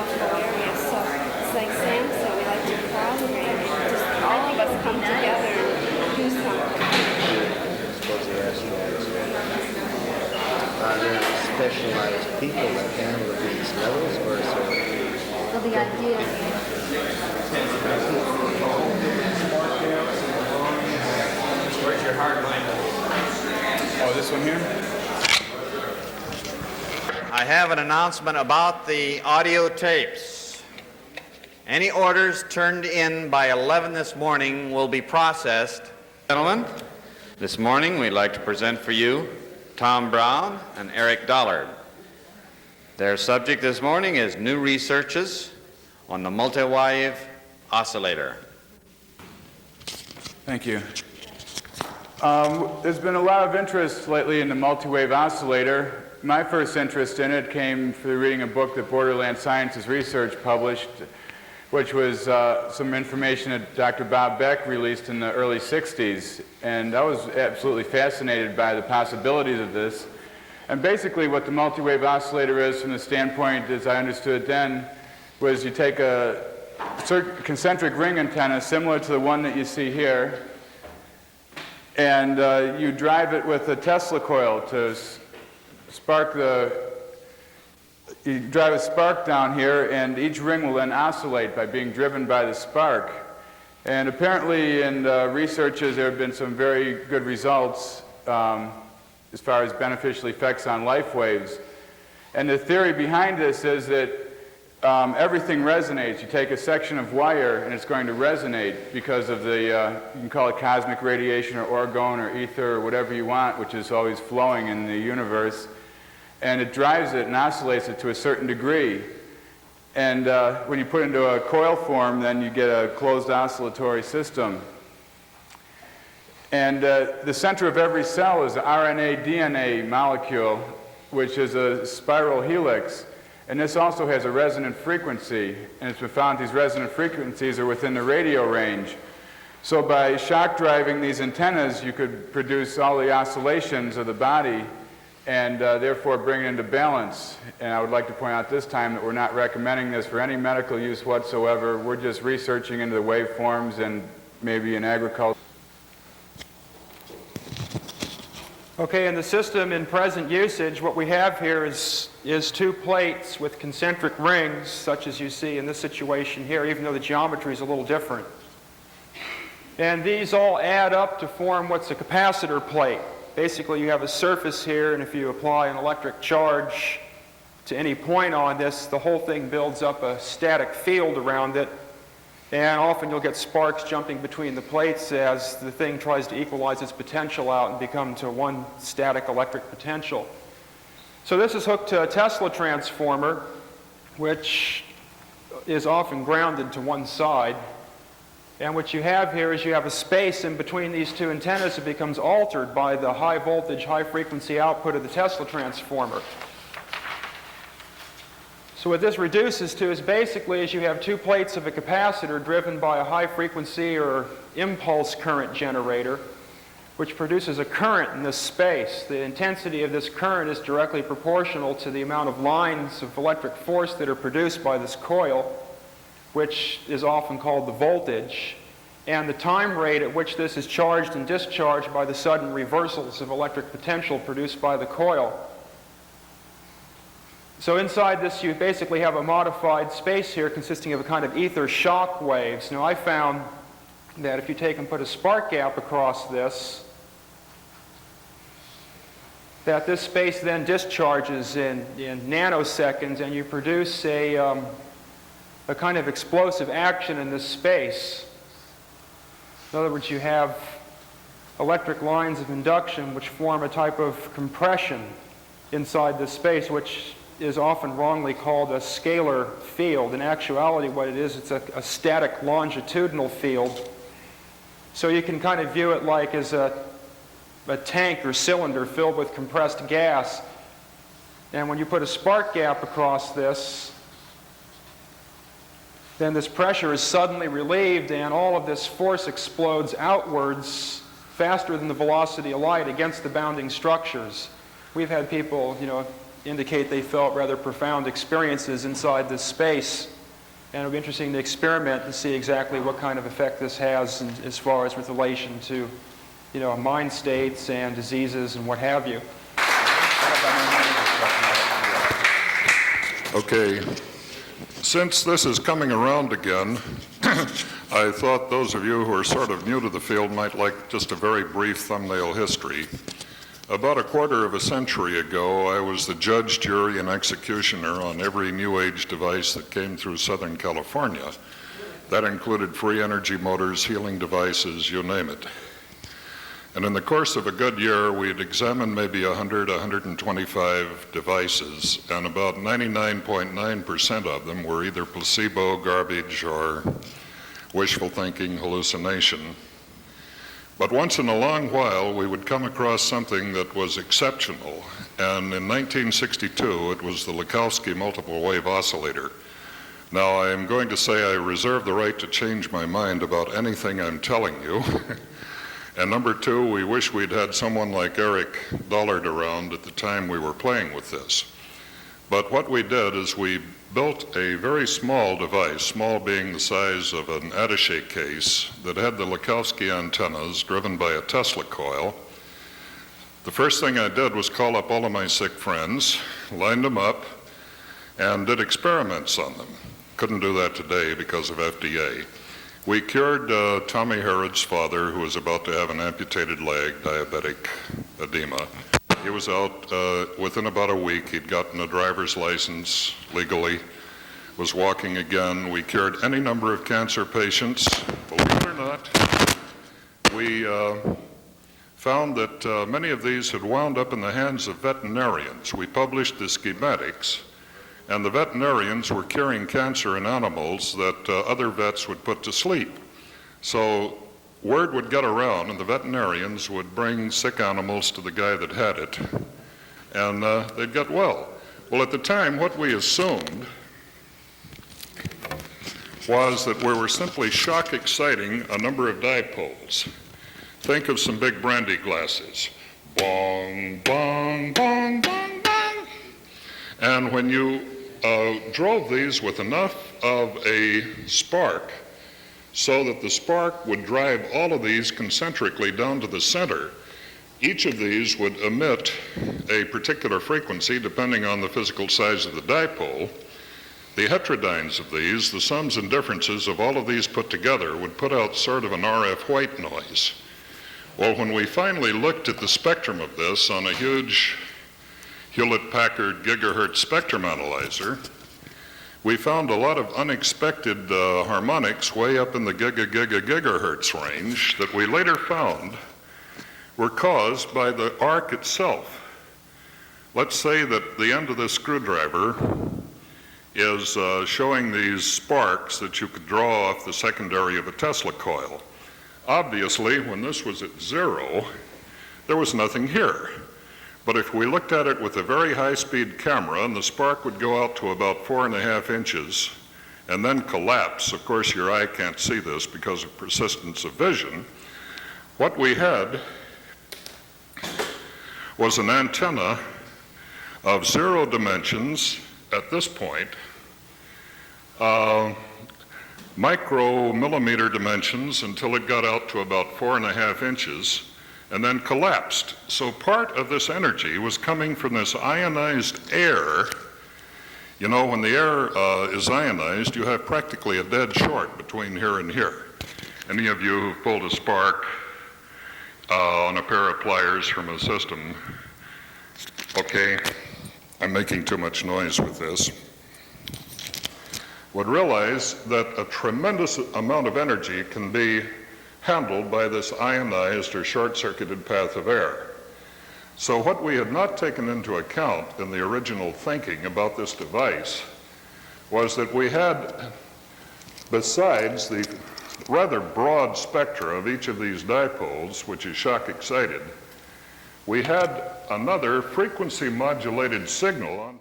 geographical area. So it's like Sam said, we like to collaborate and just all of us come together and do something. Are there specialized people that handle these levels, or is there? Well, the idea. Where's your hard line? Oh, this one here? I have an announcement about the audio tapes. Any orders turned in by 11 this morning will be processed. Gentlemen, this morning we'd like to present for you Tom Brown and Eric Dollard. Their subject this morning is new researches on the multi-wave oscillator. Thank you. There's been a lot of interest lately in the multi-wave oscillator. My first interest in it came through reading a book that Borderland Sciences Research published, which was some information that Dr. Bob Beck released in the early 60s. And I was absolutely fascinated by the possibilities of this. And basically what the multi-wave oscillator is from the standpoint, as I understood it then, was you take a concentric ring antenna similar to the one that you see here, and you drive it with a Tesla coil to spark you drive a spark down here, and each ring will then oscillate by being driven by the spark. And apparently in researches there have been some very good results as far as beneficial effects on life waves. And the theory behind this is that everything resonates. You take a section of wire and it's going to resonate because of the, you can call it cosmic radiation or orgone or ether or whatever you want, which is always flowing in the universe. And it drives it and oscillates it to a certain degree. And when you put it into a coil form, then you get a closed oscillatory system. And the center of every cell is the RNA-DNA molecule, which is a spiral helix. And this also has a resonant frequency, and it's been found these resonant frequencies are within the radio range. So by shock driving these antennas, you could produce all the oscillations of the body and therefore bring it into balance. And I would like to point out this time that we're not recommending this for any medical use whatsoever. We're just researching into the waveforms and maybe in agriculture. Okay, in the system in present usage, what we have here is two plates with concentric rings, such as you see in this situation here, even though the geometry is a little different. And these all add up to form what's a capacitor plate. Basically, you have a surface here, and if you apply an electric charge to any point on this, the whole thing builds up a static field around it. And often you'll get sparks jumping between the plates as the thing tries to equalize its potential out and become to one static electric potential. So this is hooked to a Tesla transformer, which is often grounded to one side. And what you have here is you have a space in between these two antennas that becomes altered by the high voltage, high frequency output of the Tesla transformer. So what this reduces to is basically you have two plates of a capacitor driven by a high frequency or impulse current generator, which produces a current in this space. The intensity of this current is directly proportional to the amount of lines of electric force that are produced by this coil, which is often called the voltage, and the time rate at which this is charged and discharged by the sudden reversals of electric potential produced by the coil. So inside this you basically have a modified space here consisting of a kind of ether shock waves. Now I found that if you take and put a spark gap across this, that this space then discharges in nanoseconds, and you produce a kind of explosive action in this space. In other words, you have electric lines of induction which form a type of compression inside this space, which is often wrongly called a scalar field. In actuality, what it is, it's a static longitudinal field. So you can kind of view it like as a tank or cylinder filled with compressed gas. And when you put a spark gap across this, then this pressure is suddenly relieved and all of this force explodes outwards faster than the velocity of light against the bounding structures. We've had people, indicate they felt rather profound experiences inside this space. And it'll be interesting to experiment and see exactly what kind of effect this has as far as with relation to, mind states and diseases and what have you. Okay, since this is coming around again, I thought those of you who are sort of new to the field might like just a very brief thumbnail history. About a quarter of a century ago, I was the judge, jury, and executioner on every New Age device that came through Southern California. That included free energy motors, healing devices, you name it. And in the course of a good year, we'd examined maybe 100, 125 devices, and about 99.9% of them were either placebo, garbage, or wishful thinking, hallucination. But once in a long while, we would come across something that was exceptional. And in 1962, it was the Lakowski multiple wave oscillator. Now, I am going to say I reserve the right to change my mind about anything I'm telling you. And number two, we wish we'd had someone like Eric Dollard around at the time we were playing with this. But what we did is we built a very small device, small being the size of an attaché case, that had the Lakowski antennas driven by a Tesla coil. The first thing I did was call up all of my sick friends, lined them up, and did experiments on them. Couldn't do that today because of FDA. We cured Tommy Herod's father, who was about to have an amputated leg, diabetic edema. He was out within about a week. He'd gotten a driver's license legally, was walking again. We cured any number of cancer patients. Believe it or not, we found that many of these had wound up in the hands of veterinarians. We published the schematics, and the veterinarians were curing cancer in animals that other vets would put to sleep. So word would get around, and the veterinarians would bring sick animals to the guy that had it, and they'd get well. Well, at the time, what we assumed was that we were simply shock exciting a number of dipoles. Think of some big brandy glasses. Bong, bong, bong, bong, bong. And when you drove these with enough of a spark so that the spark would drive all of these concentrically down to the center, each of these would emit a particular frequency depending on the physical size of the dipole. The heterodynes of these, the sums and differences of all of these put together, would put out sort of an RF white noise. Well, when we finally looked at the spectrum of this on a huge Hewlett-Packard gigahertz spectrum analyzer, we found a lot of unexpected harmonics way up in the gigahertz range that we later found were caused by the arc itself. Let's say that the end of this screwdriver is showing these sparks that you could draw off the secondary of a Tesla coil. Obviously, when this was at zero, there was nothing here. But if we looked at it with a very high-speed camera, and the spark would go out to about 4.5 inches and then collapse, of course your eye can't see this because of persistence of vision, what we had was an antenna of 0 dimensions at this point, micromillimeter dimensions until it got out to about 4.5 inches, and then collapsed. So part of this energy was coming from this ionized air. You know, when the air is ionized, you have practically a dead short between here and here. Any of you who've pulled a spark on a pair of pliers from a system, okay, I'm making too much noise with this, would realize that a tremendous amount of energy can be handled by this ionized or short-circuited path of air. So what we had not taken into account in the original thinking about this device was that we had, besides the rather broad spectra of each of these dipoles, which is shock excited, we had another frequency modulated signal on